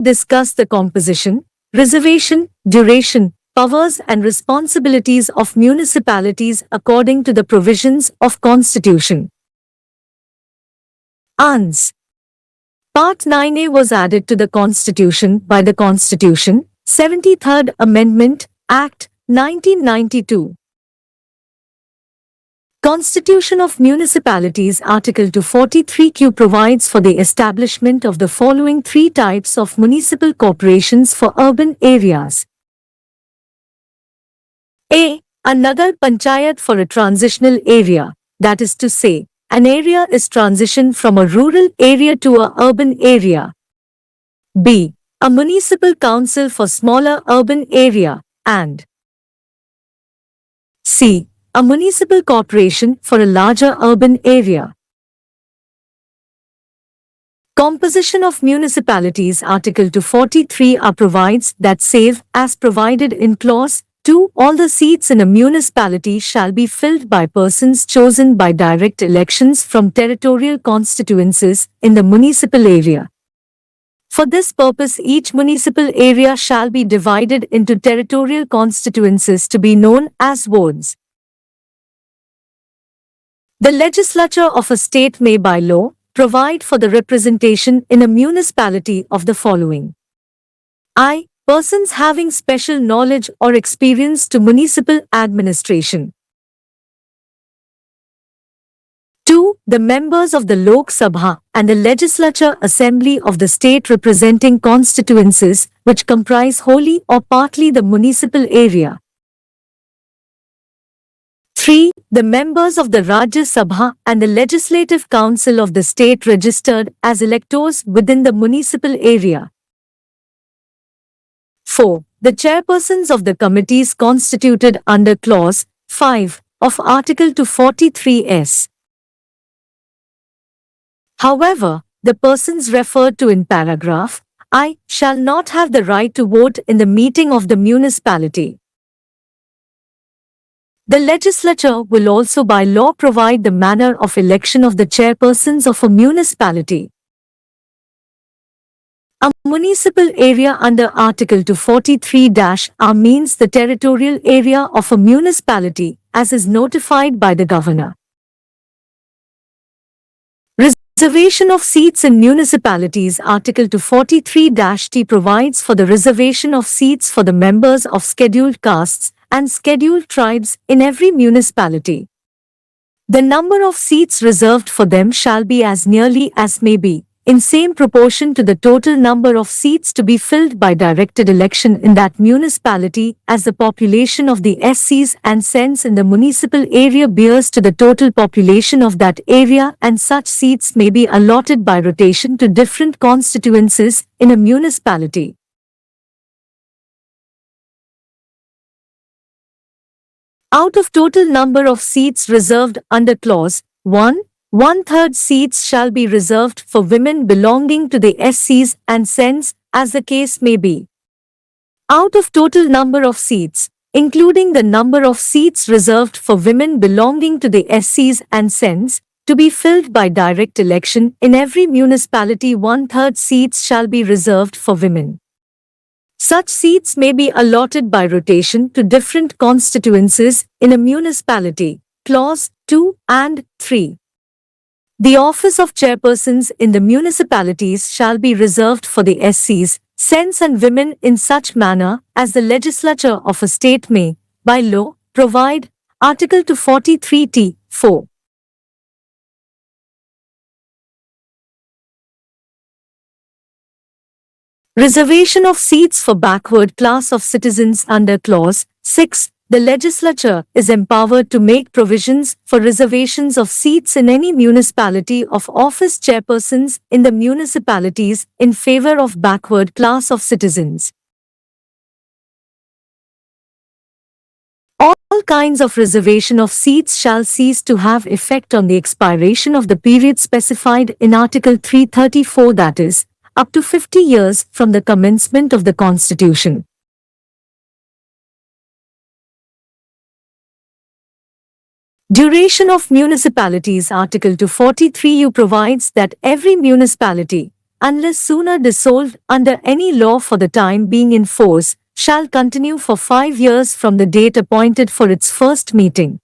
discuss the composition, reservation, duration, powers and responsibilities of municipalities according to the provisions of Constitution. Ans. Part 9A was added to the Constitution by the Constitution, 73rd Amendment, Act, 1992. Constitution of Municipalities Article 243Q provides for the establishment of the following three types of municipal corporations for urban areas. A. A Nagar Panchayat for a transitional area, that is to say, an area is transitioned from a rural area to a urban area. B. A municipal council for smaller urban area, and C. A municipal corporation for a larger urban area. Composition of Municipalities Article 243A provides that save as provided in Clause 2, all the seats in a municipality shall be filled by persons chosen by direct elections from territorial constituencies in the municipal area. For this purpose, each municipal area shall be divided into territorial constituencies to be known as wards. The legislature of a state may by law provide for the representation in a municipality of the following. I. Persons having special knowledge or experience to municipal administration. 2. The members of the Lok Sabha and the Legislature Assembly of the state representing constituencies which comprise wholly or partly the municipal area. 3. The members of the Rajya Sabha and the Legislative Council of the state registered as electors within the municipal area. 4. The chairpersons of the committees constituted under Clause 5 of Article 243S. However, the persons referred to in paragraph I shall not have the right to vote in the meeting of the municipality. The legislature will also by law provide the manner of election of the chairpersons of a municipality. A municipal area under Article 243-R means the territorial area of a municipality as is notified by the governor. Reservation of seats in municipalities Article 243-T provides for the reservation of seats for the members of scheduled castes and scheduled tribes in every municipality. The number of seats reserved for them shall be as nearly as may be, in same proportion to the total number of seats to be filled by directed election in that municipality as the population of the SCs and CENs in the municipal area bears to the total population of that area, and such seats may be allotted by rotation to different constituencies in a municipality. Out of total number of seats reserved under Clause 1, 1/3 seats shall be reserved for women belonging to the SCs and CENs, as the case may be. Out of total number of seats, including the number of seats reserved for women belonging to the SCs and CENs, to be filled by direct election in every municipality, 1/3 seats shall be reserved for women. Such seats may be allotted by rotation to different constituencies in a municipality. Clause 2 and 3. The office of chairpersons in the municipalities shall be reserved for the SCs, CENs and women in such manner as the legislature of a state may, by law, provide. Article 243T, 4. Reservation of seats for backward class of citizens under Clause 6. The legislature is empowered to make provisions for reservations of seats in any municipality of office chairpersons in the municipalities in favor of backward class of citizens. All kinds of reservation of seats shall cease to have effect on the expiration of the period specified in Article 334, that is, up to 50 years from the commencement of the Constitution. Duration of Municipalities Article 243U provides that every municipality unless sooner dissolved under any law for the time being in force, shall continue for 5 years from the date appointed for its first meeting.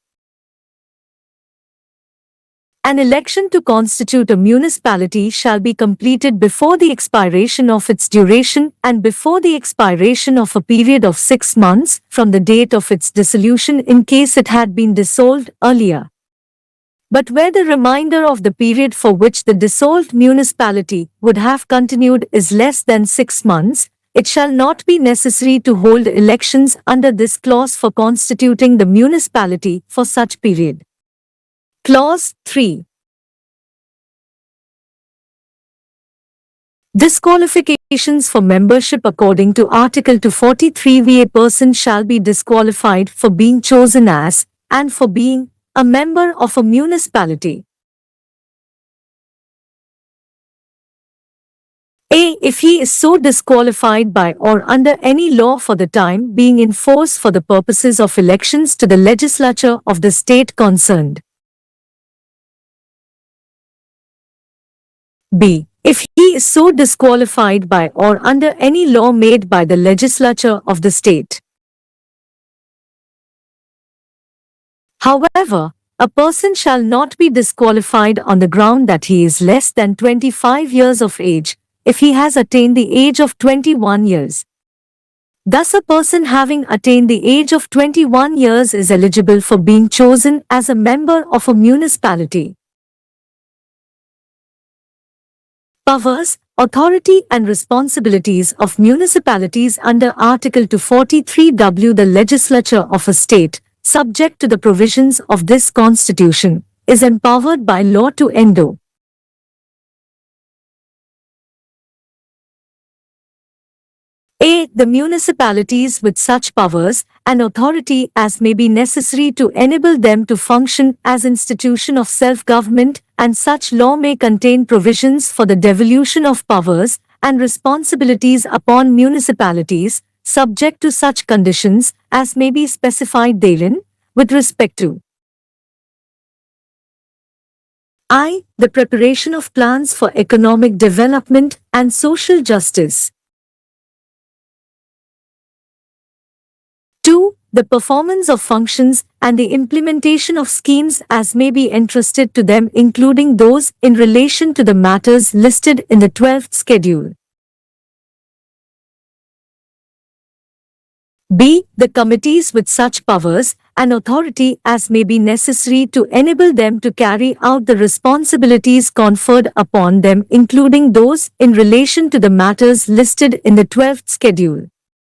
An election to constitute a municipality shall be completed before the expiration of its duration and before the expiration of a period of 6 months from the date of its dissolution in case it had been dissolved earlier. But where the remainder of the period for which the dissolved municipality would have continued is less than 6 months, it shall not be necessary to hold elections under this clause for constituting the municipality for such period. Clause 3. Disqualifications for membership. According to Article 243, a person shall be disqualified for being chosen as, and for being, a member of a municipality. A. If he is so disqualified by or under any law for the time being in force for the purposes of elections to the legislature of the state concerned. B. If he is so disqualified by or under any law made by the legislature of the state. However, a person shall not be disqualified on the ground that he is less than 25 years of age, if he has attained the age of 21 years. Thus, a person having attained the age of 21 years is eligible for being chosen as a member of a municipality. Powers, authority and responsibilities of municipalities. Under Article 243W, the legislature of a state, subject to the provisions of this constitution, is empowered by law to endow A. The municipalities with such powers and authority as may be necessary to enable them to function as institution of self-government, and such law may contain provisions for the devolution of powers and responsibilities upon municipalities, subject to such conditions as may be specified therein, with respect to I. The preparation of plans for economic development and social justice. 2. The performance of functions and the implementation of schemes as may be entrusted to them, including those in relation to the matters listed in the 12th schedule. B. The committees with such powers and authority as may be necessary to enable them to carry out the responsibilities conferred upon them, including those in relation to the matters listed in the 12th schedule.